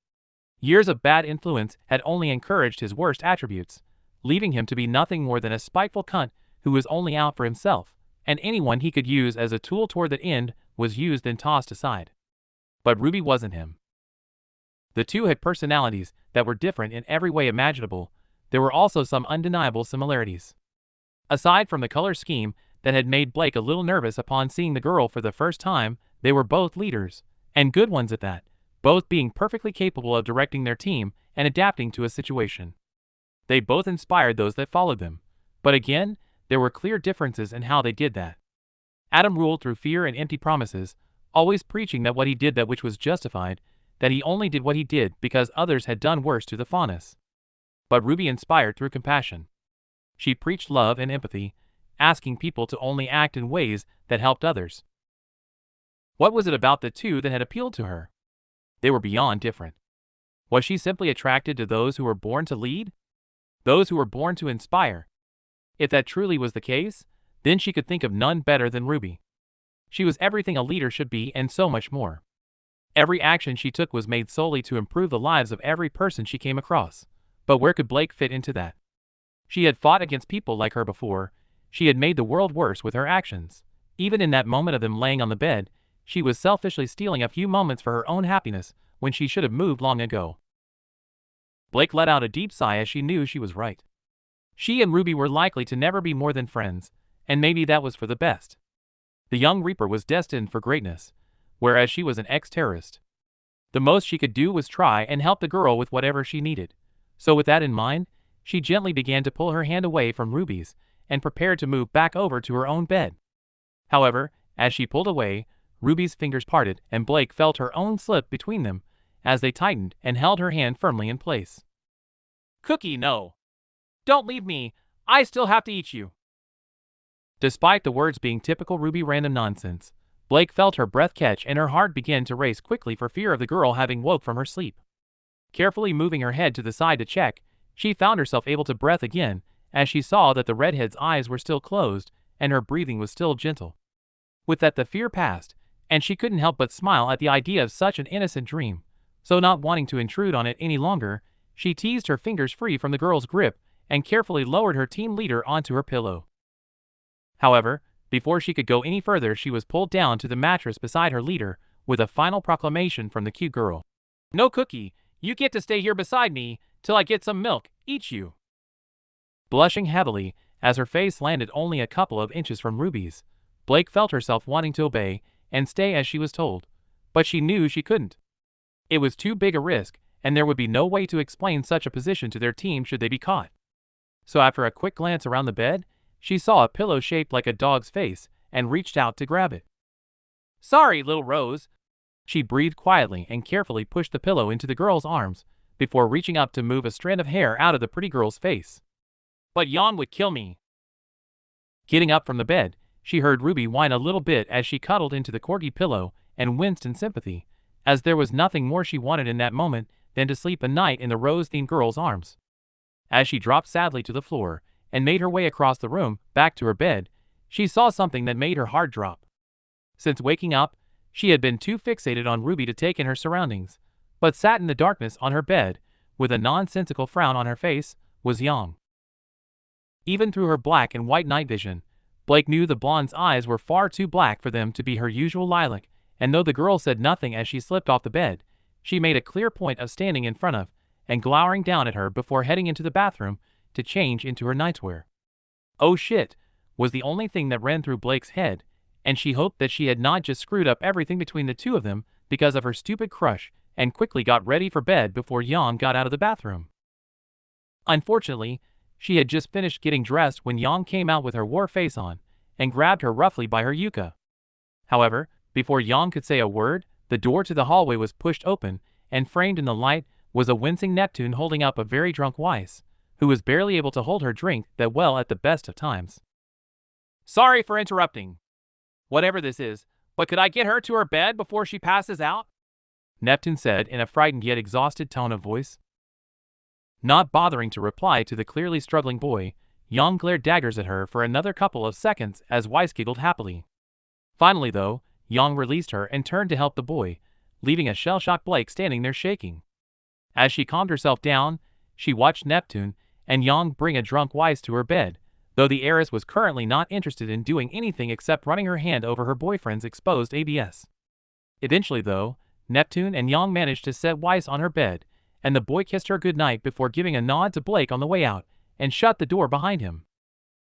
Years of bad influence had only encouraged his worst attributes, leaving him to be nothing more than a spiteful cunt who was only out for himself, and anyone he could use as a tool toward that end was used and tossed aside. But Ruby wasn't him. The two had personalities that were different in every way imaginable. There were also some undeniable similarities. Aside from the color scheme that had made Blake a little nervous upon seeing the girl for the first time, they were both leaders, and good ones at that, both being perfectly capable of directing their team and adapting to a situation. They both inspired those that followed them, but again, there were clear differences in how they did that. Adam ruled through fear and empty promises, always preaching that what he did that which was justified, that he only did what he did because others had done worse to the faunus. But Ruby inspired through compassion. She preached love and empathy, asking people to only act in ways that helped others. What was it about the two that had appealed to her? They were beyond different. Was she simply attracted to those who were born to lead? Those who were born to inspire? If that truly was the case, then she could think of none better than Ruby. She was everything a leader should be and so much more. Every action she took was made solely to improve the lives of every person she came across. But where could Blake fit into that? She had fought against people like her before. She had made the world worse with her actions. Even in that moment of them laying on the bed, she was selfishly stealing a few moments for her own happiness when she should have moved long ago. Blake let out a deep sigh as she knew she was right. She and Ruby were likely to never be more than friends, and maybe that was for the best. The young Reaper was destined for greatness, whereas she was an ex-terrorist. The most she could do was try and help the girl with whatever she needed. So with that in mind, she gently began to pull her hand away from Ruby's and prepared to move back over to her own bed. However, as she pulled away, Ruby's fingers parted and Blake felt her own slip between them as they tightened and held her hand firmly in place. "Cookie, no. Don't leave me. I still have to eat you." Despite the words being typical Ruby random nonsense, Blake felt her breath catch and her heart began to race quickly for fear of the girl having woke from her sleep. Carefully moving her head to the side to check, she found herself able to breathe again as she saw that the redhead's eyes were still closed and her breathing was still gentle. With that, the fear passed, and she couldn't help but smile at the idea of such an innocent dream. So not wanting to intrude on it any longer, she teased her fingers free from the girl's grip and carefully lowered her team leader onto her pillow. However, before she could go any further, she was pulled down to the mattress beside her leader with a final proclamation from the cute girl. "No, Cookie, you get to stay here beside me till I get some milk, eat you." Blushing heavily, as her face landed only a couple of inches from Ruby's, Blake felt herself wanting to obey and stay as she was told, but she knew she couldn't. It was too big a risk, and there would be no way to explain such a position to their team should they be caught. So after a quick glance around the bed, she saw a pillow shaped like a dog's face and reached out to grab it. "Sorry, little Rose." She breathed quietly and carefully pushed the pillow into the girl's arms before reaching up to move a strand of hair out of the pretty girl's face. "But Yang would kill me." Getting up from the bed, she heard Ruby whine a little bit as she cuddled into the corgi pillow and winced in sympathy, as there was nothing more she wanted in that moment than to sleep a night in the rose-themed girl's arms. As she dropped sadly to the floor and made her way across the room back to her bed, she saw something that made her heart drop. Since waking up, she had been too fixated on Ruby to take in her surroundings, but sat in the darkness on her bed, with a nonsensical frown on her face, was Yang. Even through her black and white night vision, Blake knew the blonde's eyes were far too black for them to be her usual lilac, and though the girl said nothing as she slipped off the bed, she made a clear point of standing in front of and glowering down at her before heading into the bathroom to change into her nightwear. "Oh shit," was the only thing that ran through Blake's head, and she hoped that she had not just screwed up everything between the two of them because of her stupid crush, and quickly got ready for bed before Yang got out of the bathroom. Unfortunately, she had just finished getting dressed when Yang came out with her war face on and grabbed her roughly by her yucca. However, before Yang could say a word, the door to the hallway was pushed open, and framed in the light was a wincing Neptune holding up a very drunk Weiss, who was barely able to hold her drink that well at the best of times. "Sorry for interrupting. Whatever this is, but could I get her to her bed before she passes out?" Neptune said in a frightened yet exhausted tone of voice. Not bothering to reply to the clearly struggling boy, Yang glared daggers at her for another couple of seconds as Weiss giggled happily. Finally though, Yang released her and turned to help the boy, leaving a shell-shocked Blake standing there shaking. As she calmed herself down, she watched Neptune and Yang bring a drunk Weiss to her bed, though the heiress was currently not interested in doing anything except running her hand over her boyfriend's exposed ABS. Eventually though, Neptune and Yang managed to set Weiss on her bed, and the boy kissed her goodnight before giving a nod to Blake on the way out, and shut the door behind him.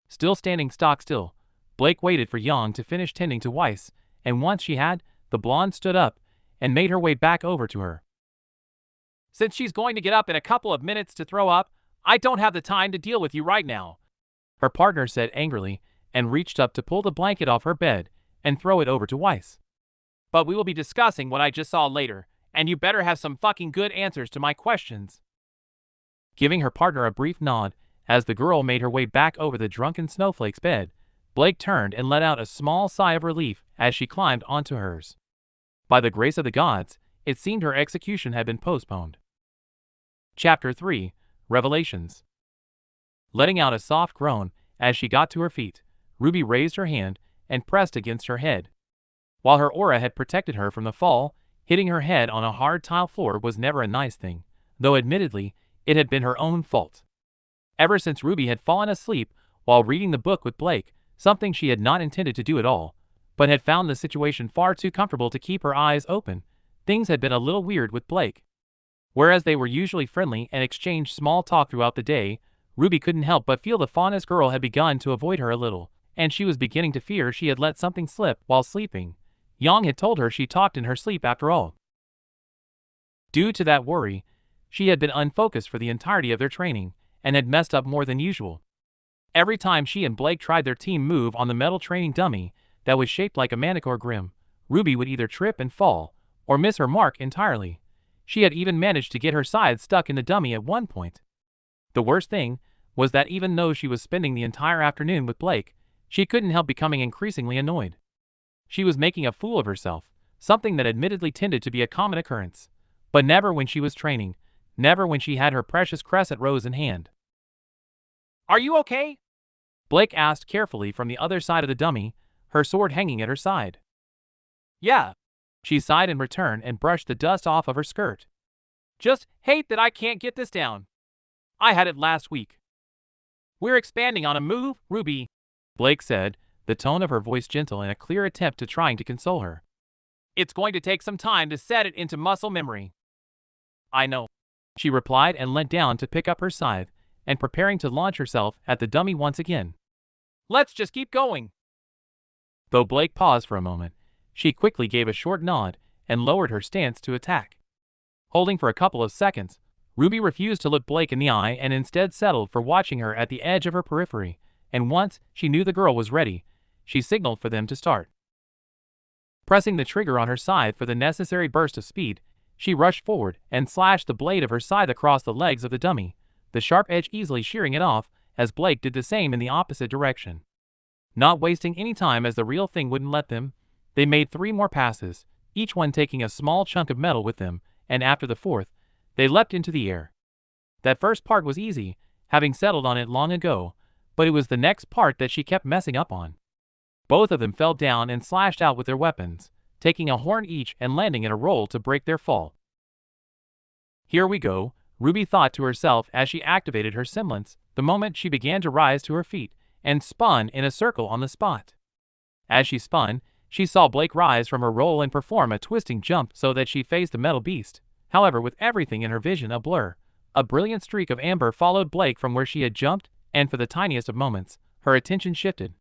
Still standing stock still, Blake waited for Yang to finish tending to Weiss, and once she had, the blonde stood up and made her way back over to her. "Since she's going to get up in a couple of minutes to throw up, I don't have the time to deal with you right now," her partner said angrily, and reached up to pull the blanket off her bed and throw it over to Weiss. "But we will be discussing what I just saw later, and you better have some fucking good answers to my questions." Giving her partner a brief nod, as the girl made her way back over the drunken snowflake's bed, Blake turned and let out a small sigh of relief as she climbed onto hers. By the grace of the gods, it seemed her execution had been postponed. Chapter 3, Revelations. Letting out a soft groan as she got to her feet, Ruby raised her hand and pressed against her head. While her aura had protected her from the fall, hitting her head on a hard tile floor was never a nice thing, though admittedly, it had been her own fault. Ever since Ruby had fallen asleep while reading the book with Blake, something she had not intended to do at all, but had found the situation far too comfortable to keep her eyes open, things had been a little weird with Blake. Whereas they were usually friendly and exchanged small talk throughout the day, Ruby couldn't help but feel the fawness girl had begun to avoid her a little, and she was beginning to fear she had let something slip while sleeping. Yang had told her she talked in her sleep after all. Due to that worry, she had been unfocused for the entirety of their training, and had messed up more than usual. Every time she and Blake tried their team move on the metal training dummy that was shaped like a manicore grim, Ruby would either trip and fall, or miss her mark entirely. She had even managed to get her side stuck in the dummy at one point. The worst thing was that even though she was spending the entire afternoon with Blake, she couldn't help becoming increasingly annoyed. She was making a fool of herself, something that admittedly tended to be a common occurrence, but never when she was training, never when she had her precious crescent rose in hand. "Are you okay?" Blake asked carefully from the other side of the dummy, her sword hanging at her side. "Yeah." She sighed in return and brushed the dust off of her skirt. "Just hate that I can't get this down. I had it last week." "We're expanding on a move, Ruby," Blake said, the tone of her voice gentle in a clear attempt to trying to console her. "It's going to take some time to set it into muscle memory." "I know," she replied and leant down to pick up her scythe, and preparing to launch herself at the dummy once again. "Let's just keep going." Though Blake paused for a moment, she quickly gave a short nod and lowered her stance to attack. Holding for a couple of seconds, Ruby refused to look Blake in the eye and instead settled for watching her at the edge of her periphery, and once she knew the girl was ready, she signaled for them to start. Pressing the trigger on her scythe for the necessary burst of speed, she rushed forward and slashed the blade of her scythe across the legs of the dummy, the sharp edge easily shearing it off as Blake did the same in the opposite direction. Not wasting any time as the real thing wouldn't let them, they made 3 more passes, each one taking a small chunk of metal with them, and after the 4th, they leapt into the air. That first part was easy, having settled on it long ago, but it was the next part that she kept messing up on. Both of them fell down and slashed out with their weapons, taking a horn each and landing in a roll to break their fall. "Here we go," Ruby thought to herself as she activated her semblance the moment she began to rise to her feet, and spun in a circle on the spot. As she spun, she saw Blake rise from her roll and perform a twisting jump so that she faced the metal beast. However, with everything in her vision a blur, a brilliant streak of amber followed Blake from where she had jumped, and for the tiniest of moments, her attention shifted.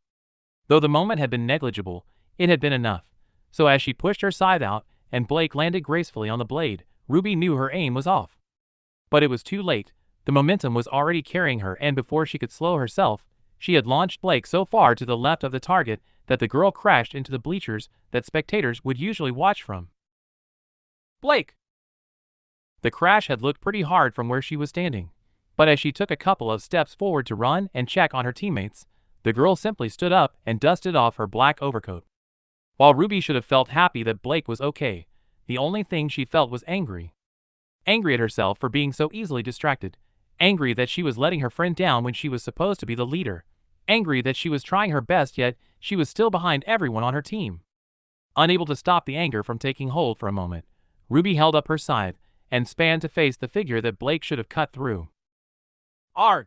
Though the moment had been negligible, it had been enough. So as she pushed her scythe out, and Blake landed gracefully on the blade, Ruby knew her aim was off. But it was too late. The momentum was already carrying her, and before she could slow herself, she had launched Blake so far to the left of the target that the girl crashed into the bleachers that spectators would usually watch from. Blake! The crash had looked pretty hard from where she was standing, but as she took a couple of steps forward to run and check on her teammates, the girl simply stood up and dusted off her black overcoat. While Ruby should have felt happy that Blake was okay, the only thing she felt was angry. Angry at herself for being so easily distracted. Angry that she was letting her friend down when she was supposed to be the leader. Angry that she was trying her best yet she was still behind everyone on her team. Unable to stop the anger from taking hold for a moment, Ruby held up her scythe and span to face the figure that Blake should have cut through. Arg!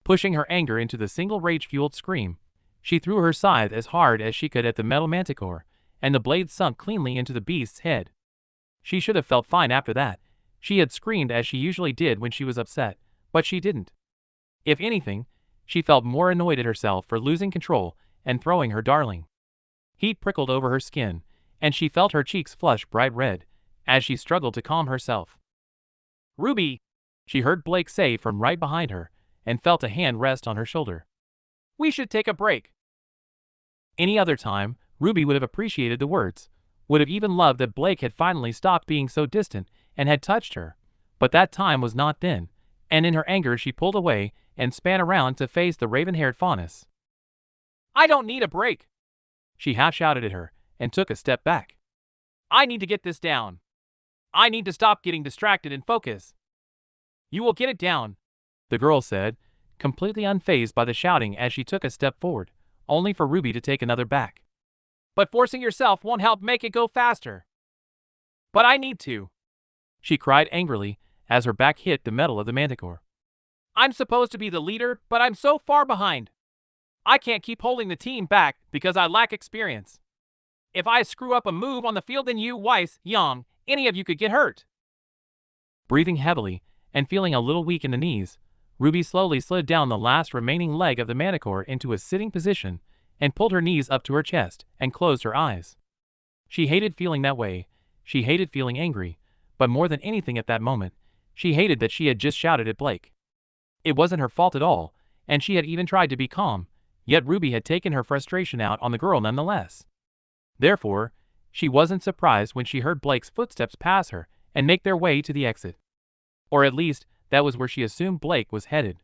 Pushing her anger into the single rage-fueled scream, she threw her scythe as hard as she could at the metal manticore, and the blade sunk cleanly into the beast's head. She should have felt fine after that. She had screamed as she usually did when she was upset, but she didn't. If anything, she felt more annoyed at herself for losing control and throwing her darling. Heat prickled over her skin, and she felt her cheeks flush bright red as she struggled to calm herself. "Ruby!" she heard Blake say from right behind her, and felt a hand rest on her shoulder. "We should take a break." Any other time, Ruby would have appreciated the words, would have even loved that Blake had finally stopped being so distant and had touched her, but that time was not then, and in her anger she pulled away and span around to face the raven-haired fauness. "I don't need a break," she half-shouted at her, and took a step back. "I need to get this down. I need to stop getting distracted and focus." "You will get it down," the girl said, completely unfazed by the shouting as she took a step forward, only for Ruby to take another back. "But forcing yourself won't help make it go faster." "But I need to," she cried angrily as her back hit the metal of the manticore. "I'm supposed to be the leader, but I'm so far behind. I can't keep holding the team back because I lack experience. If I screw up a move on the field, then you, Weiss, Young, any of you could get hurt." Breathing heavily and feeling a little weak in the knees, Ruby slowly slid down the last remaining leg of the manticore into a sitting position and pulled her knees up to her chest and closed her eyes. She hated feeling that way. She hated feeling angry, but more than anything at that moment, she hated that she had just shouted at Blake. It wasn't her fault at all, and she had even tried to be calm, yet Ruby had taken her frustration out on the girl nonetheless. Therefore, she wasn't surprised when she heard Blake's footsteps pass her and make their way to the exit. Or at least, that was where she assumed Blake was headed.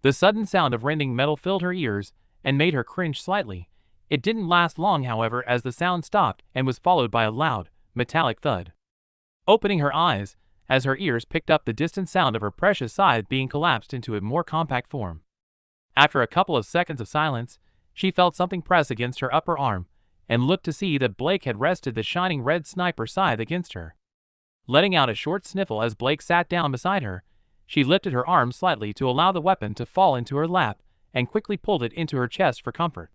The sudden sound of rending metal filled her ears and made her cringe slightly. It didn't last long, however, as the sound stopped and was followed by a loud, metallic thud. Opening her eyes, as her ears picked up the distant sound of her precious scythe being collapsed into a more compact form. After a couple of seconds of silence, she felt something press against her upper arm, and looked to see that Blake had rested the shining red sniper scythe against her. Letting out a short sniffle as Blake sat down beside her, she lifted her arm slightly to allow the weapon to fall into her lap, and quickly pulled it into her chest for comfort.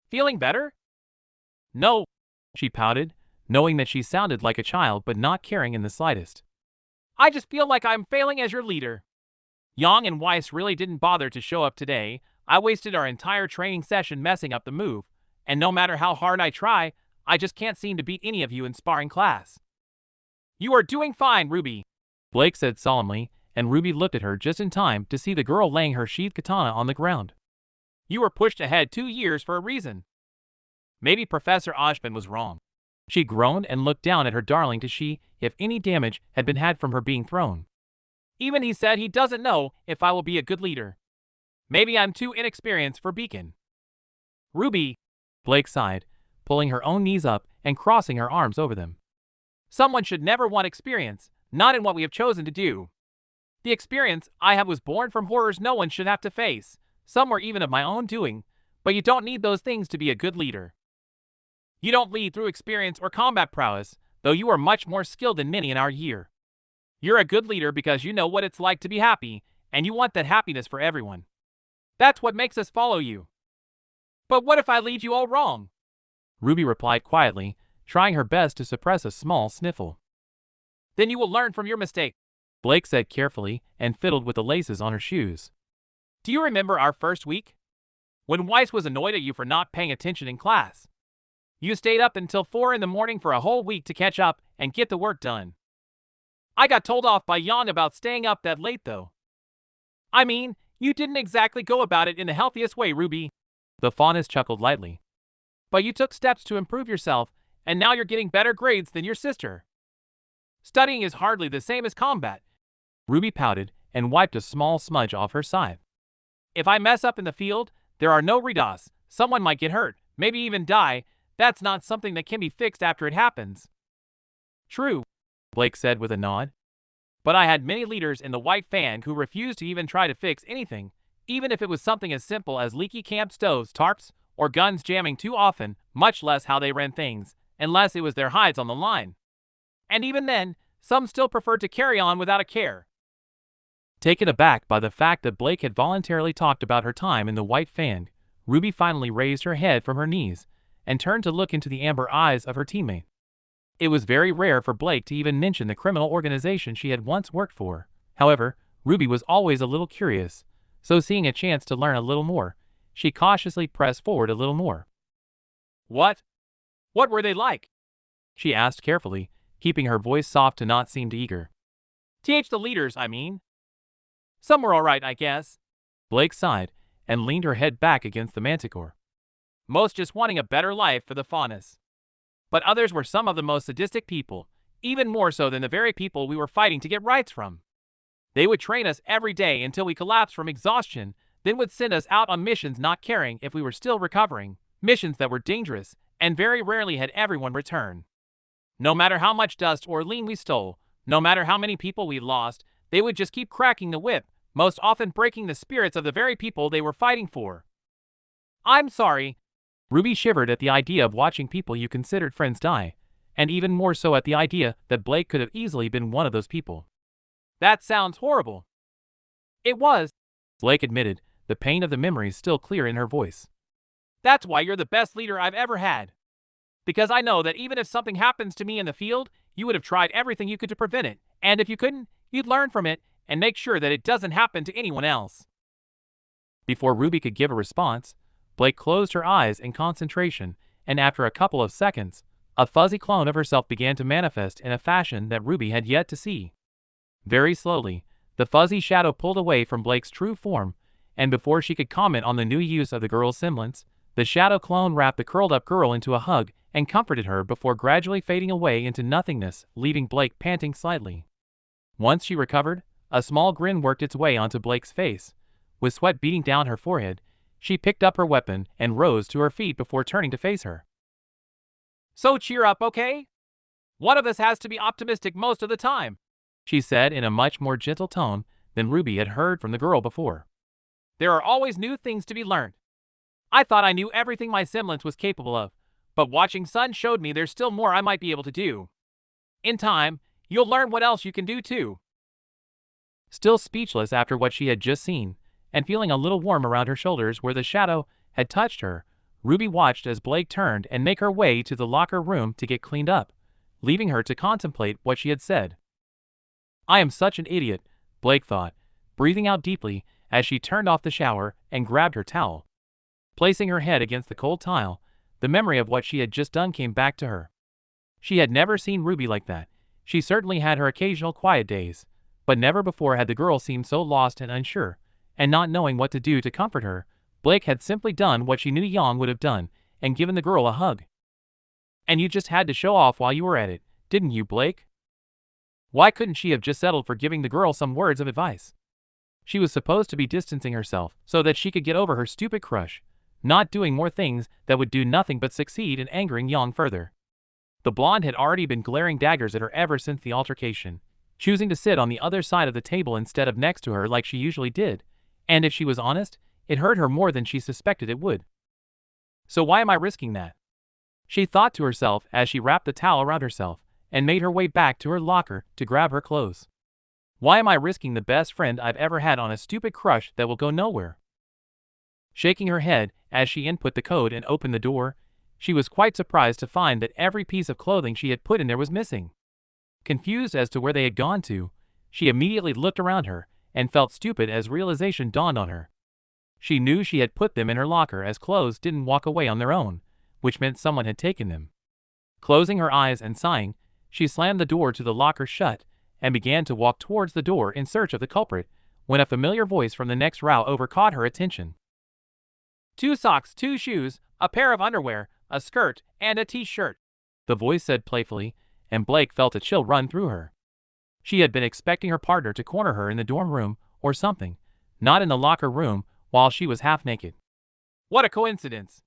"Feeling better?" "No," she pouted, knowing that she sounded like a child but not caring in the slightest. "I just feel like I'm failing as your leader. Yang and Weiss really didn't bother to show up today. I wasted our entire training session messing up the move, and no matter how hard I try, I just can't seem to beat any of you in sparring class." "You are doing fine, Ruby," Blake said solemnly, and Ruby looked at her just in time to see the girl laying her sheathed katana on the ground. "You were pushed ahead 2 years for a reason." Maybe Professor Oshman was wrong. She groaned and looked down at her darling to see if any damage had been had from her being thrown. "Even he said he doesn't know if I will be a good leader. Maybe I'm too inexperienced for Beacon." "Ruby," Blake sighed, pulling her own knees up and crossing her arms over them. "Someone should never want experience, not in what we have chosen to do. The experience I have was born from horrors no one should have to face, some were even of my own doing, but you don't need those things to be a good leader. You don't lead through experience or combat prowess, though you are much more skilled than many in our year. You're a good leader because you know what it's like to be happy, and you want that happiness for everyone. That's what makes us follow you. But what if I lead you all wrong? Ruby replied quietly, trying her best to suppress a small sniffle. Then you will learn from your mistake, Blake said carefully and fiddled with the laces on her shoes. Do you remember our first week? When Weiss was annoyed at you for not paying attention in class. You stayed up until 4 in the morning for a whole week to catch up and get the work done. I got told off by Yang about staying up that late though. I mean, you didn't exactly go about it in the healthiest way, Ruby. The faunus chuckled lightly. But you took steps to improve yourself, and now you're getting better grades than your sister. Studying is hardly the same as combat. Ruby pouted and wiped a small smudge off her side. If I mess up in the field, there are no redos. Someone might get hurt, maybe even die. That's not something that can be fixed after it happens. True, Blake said with a nod. But I had many leaders in the White Fang who refused to even try to fix anything, even if it was something as simple as leaky camp stoves, tarps, or guns jamming too often, much less how they ran things, unless it was their hides on the line. And even then, some still preferred to carry on without a care. Taken aback by the fact that Blake had voluntarily talked about her time in the White Fang, Ruby finally raised her head from her knees and turned to look into the amber eyes of her teammate. It was very rare for Blake to even mention the criminal organization she had once worked for. However, Ruby was always a little curious, so seeing a chance to learn a little more, she cautiously pressed forward a little more. What? What were they like? She asked carefully, keeping her voice soft to not seem too eager. The leaders, I mean. Some were alright, I guess. Blake sighed and leaned her head back against the manticore. Most just wanting a better life for the faunus. But others were some of the most sadistic people, even more so than the very people we were fighting to get rights from. They would train us every day until we collapsed from exhaustion, then would send us out on missions not caring if we were still recovering, missions that were dangerous, and very rarely had everyone return. No matter how much dust or lean we stole, no matter how many people we lost, they would just keep cracking the whip, most often breaking the spirits of the very people they were fighting for. I'm sorry. Ruby shivered at the idea of watching people you considered friends die, and even more so at the idea that Blake could have easily been one of those people. That sounds horrible. It was, Blake admitted, the pain of the memories still clear in her voice. That's why you're the best leader I've ever had. Because I know that even if something happens to me in the field, you would have tried everything you could to prevent it, and if you couldn't, you'd learn from it and make sure that it doesn't happen to anyone else. Before Ruby could give a response, Blake closed her eyes in concentration, and after a couple of seconds, a fuzzy clone of herself began to manifest in a fashion that Ruby had yet to see. Very slowly, the fuzzy shadow pulled away from Blake's true form, and before she could comment on the new use of the girl's semblance, the shadow clone wrapped the curled-up girl into a hug and comforted her before gradually fading away into nothingness, leaving Blake panting slightly. Once she recovered, a small grin worked its way onto Blake's face. With sweat beating down her forehead, she picked up her weapon and rose to her feet before turning to face her. So cheer up, okay? One of us has to be optimistic most of the time, she said in a much more gentle tone than Ruby had heard from the girl before. There are always new things to be learned. I thought I knew everything my semblance was capable of, but watching Sun showed me there's still more I might be able to do. In time, you'll learn what else you can do too. Still speechless after what she had just seen, and feeling a little warm around her shoulders where the shadow had touched her, Ruby watched as Blake turned and make her way to the locker room to get cleaned up, leaving her to contemplate what she had said. I am such an idiot, Blake thought, breathing out deeply as she turned off the shower and grabbed her towel. Placing her head against the cold tile, the memory of what she had just done came back to her. She had never seen Ruby like that. She certainly had her occasional quiet days, but never before had the girl seemed so lost and unsure, and not knowing what to do to comfort her. Blake had simply done what she knew Yang would have done, and given the girl a hug. And you just had to show off while you were at it, didn't you, Blake? Why couldn't she have just settled for giving the girl some words of advice? She was supposed to be distancing herself so that she could get over her stupid crush, not doing more things that would do nothing but succeed in angering Yang further. The blonde had already been glaring daggers at her ever since the altercation, choosing to sit on the other side of the table instead of next to her like she usually did, and if she was honest, it hurt her more than she suspected it would. So why am I risking that? She thought to herself as she wrapped the towel around herself and made her way back to her locker to grab her clothes. Why am I risking the best friend I've ever had on a stupid crush that will go nowhere? Shaking her head as she input the code and opened the door, she was quite surprised to find that every piece of clothing she had put in there was missing. Confused as to where they had gone to, she immediately looked around her and felt stupid as realization dawned on her. She knew she had put them in her locker as clothes didn't walk away on their own, which meant someone had taken them. Closing her eyes and sighing, she slammed the door to the locker shut and began to walk towards the door in search of the culprit when a familiar voice from the next row over caught her attention. 2 socks, 2 shoes, a pair of underwear, a skirt, and a t-shirt, the voice said playfully, and Blake felt a chill run through her. She had been expecting her partner to corner her in the dorm room or something, not in the locker room while she was half naked. What a coincidence!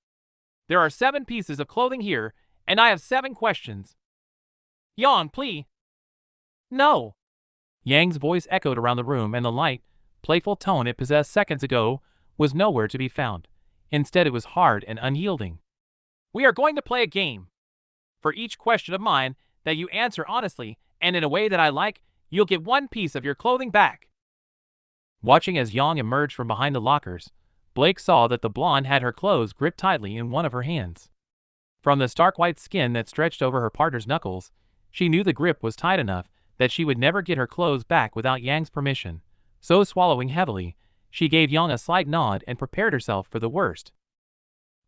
There are 7 pieces of clothing here, and I have 7 questions. Yang, please. No. Yang's voice echoed around the room, and the light, playful tone it possessed seconds ago was nowhere to be found. Instead, it was hard and unyielding. We are going to play a game. For each question of mine that you answer honestly and in a way that I like, you'll get 1 piece of your clothing back. Watching as Yang emerged from behind the lockers, Blake saw that the blonde had her clothes gripped tightly in one of her hands. From the stark white skin that stretched over her partner's knuckles, she knew the grip was tight enough that she would never get her clothes back without Yang's permission. So swallowing heavily, she gave Yang a slight nod and prepared herself for the worst.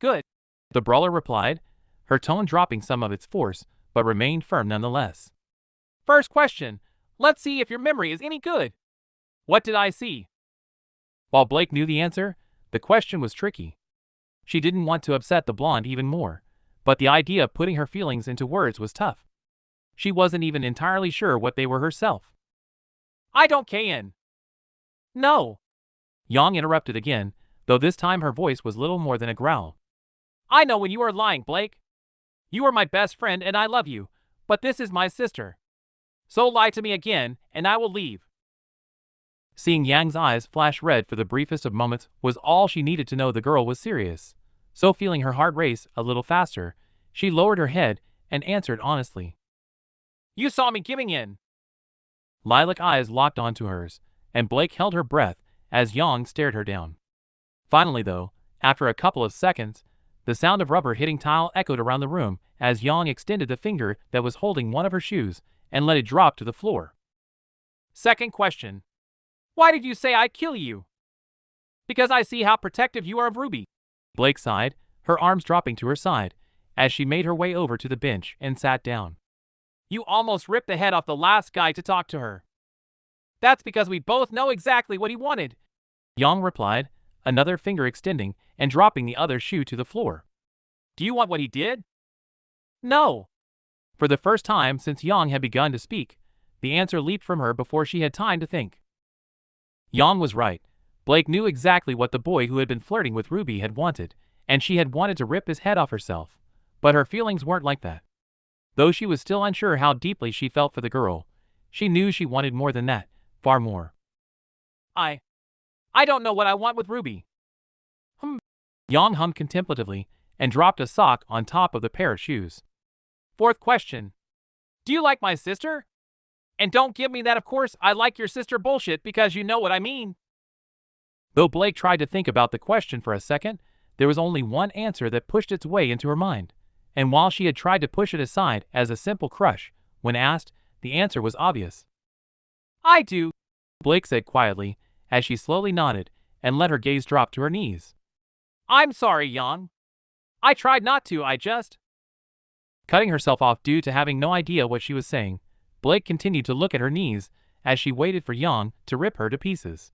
Good, the brawler replied, her tone dropping some of its force, but remained firm nonetheless. First question, let's see if your memory is any good. What did I see? While Blake knew the answer, the question was tricky. She didn't want to upset the blonde even more, but the idea of putting her feelings into words was tough. She wasn't even entirely sure what they were herself. I don't can. No. Yang interrupted again, though this time her voice was little more than a growl. I know when you are lying, Blake. You are my best friend and I love you, but this is my sister. So lie to me again, and I will leave. Seeing Yang's eyes flash red for the briefest of moments was all she needed to know the girl was serious. So feeling her heart race a little faster, she lowered her head and answered honestly. You saw me giving in. Lilac eyes locked onto hers, and Blake held her breath as Yang stared her down. Finally though, after a couple of seconds, the sound of rubber hitting tile echoed around the room as Yang extended the finger that was holding one of her shoes and let it drop to the floor. Second question. Why did you say I'd kill you? Because I see how protective you are of Ruby. Blake sighed, her arms dropping to her side, as she made her way over to the bench and sat down. You almost ripped the head off the last guy to talk to her. That's because we both know exactly what he wanted, Yang replied, another finger extending and dropping the other shoe to the floor. Do you want what he did? No. For the first time since Yang had begun to speak, the answer leaped from her before she had time to think. Yang was right. Blake knew exactly what the boy who had been flirting with Ruby had wanted, and she had wanted to rip his head off herself. But her feelings weren't like that. Though she was still unsure how deeply she felt for the girl, she knew she wanted more than that, far more. I don't know what I want with Ruby. Yang hummed contemplatively and dropped a sock on top of the pair of shoes. Fourth question. Do you like my sister? And don't give me that of course I like your sister bullshit because you know what I mean. Though Blake tried to think about the question for a second, there was only one answer that pushed its way into her mind. And while she had tried to push it aside as a simple crush, when asked, the answer was obvious. I do, Blake said quietly, as she slowly nodded and let her gaze drop to her knees. I'm sorry, Yang. I tried not to, I just... Cutting herself off due to having no idea what she was saying, Blake continued to look at her knees as she waited for Yang to rip her to pieces.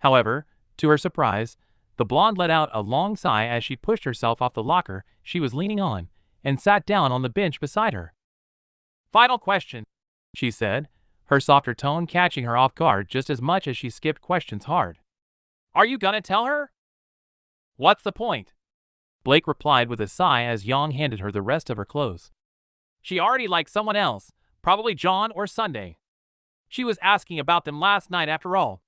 However, to her surprise, the blonde let out a long sigh as she pushed herself off the locker she was leaning on and sat down on the bench beside her. Final question, she said, her softer tone catching her off guard just as much as she skipped questions hard. Are you gonna tell her? What's the point? Blake replied with a sigh as Yang handed her the rest of her clothes. She already liked someone else, probably John or Sunday. She was asking about them last night after all.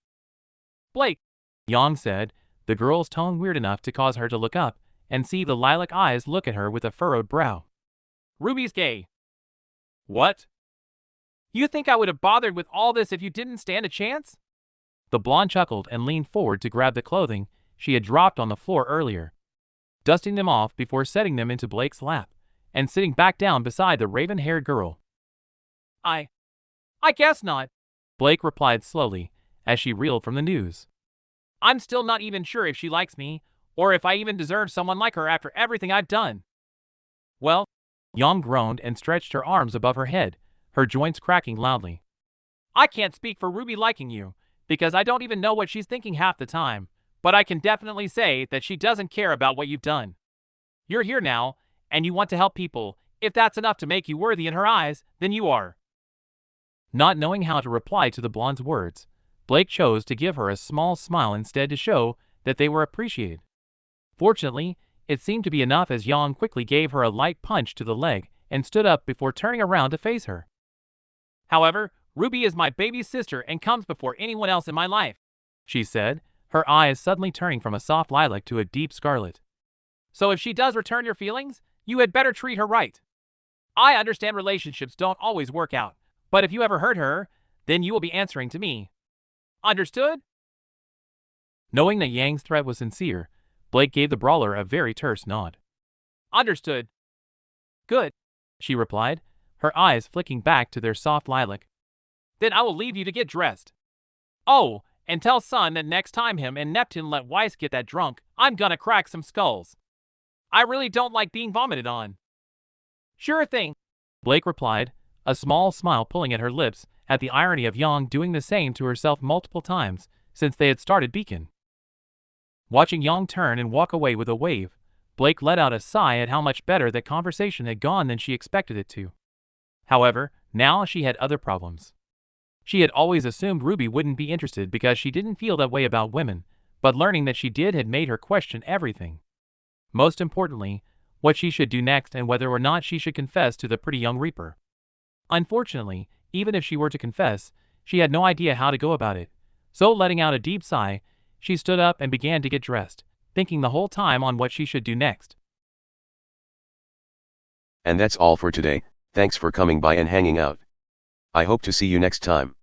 Blake, Yang said, the girl's tone weird enough to cause her to look up and see the lilac eyes look at her with a furrowed brow. Ruby's gay. What? You think I would have bothered with all this if you didn't stand a chance? The blonde chuckled and leaned forward to grab the clothing she had dropped on the floor earlier, dusting them off before setting them into Blake's lap, and sitting back down beside the raven-haired girl. I guess not, Blake replied slowly, as she reeled from the news. I'm still not even sure if she likes me, or if I even deserve someone like her after everything I've done. Well, Yang groaned and stretched her arms above her head, her joints cracking loudly. I can't speak for Ruby liking you, because I don't even know what she's thinking half the time, but I can definitely say that she doesn't care about what you've done. You're here now, and you want to help people. If that's enough to make you worthy in her eyes, then you are. Not knowing how to reply to the blonde's words, Blake chose to give her a small smile instead to show that they were appreciated. Fortunately, it seemed to be enough as Yang quickly gave her a light punch to the leg and stood up before turning around to face her. However, Ruby is my baby sister and comes before anyone else in my life, she said, her eyes suddenly turning from a soft lilac to a deep scarlet. So if she does return your feelings, you had better treat her right. I understand relationships don't always work out, but if you ever hurt her, then you will be answering to me. Understood? Knowing that Yang's threat was sincere, Blake gave the brawler a very terse nod. Understood. Good, she replied, her eyes flicking back to their soft lilac. Then I will leave you to get dressed. Oh, and tell Sun that next time him and Neptune let Weiss get that drunk, I'm gonna crack some skulls. I really don't like being vomited on. Sure thing, Blake replied, a small smile pulling at her lips at the irony of Yang doing the same to herself multiple times since they had started Beacon. Watching Yang turn and walk away with a wave, Blake let out a sigh at how much better that conversation had gone than she expected it to. However, now she had other problems. She had always assumed Ruby wouldn't be interested because she didn't feel that way about women, but learning that she did had made her question everything. Most importantly, what she should do next and whether or not she should confess to the pretty young Reaper. Unfortunately, even if she were to confess, she had no idea how to go about it, so letting out a deep sigh, she stood up and began to get dressed, thinking the whole time on what she should do next. And that's all for today. Thanks for coming by and hanging out. I hope to see you next time.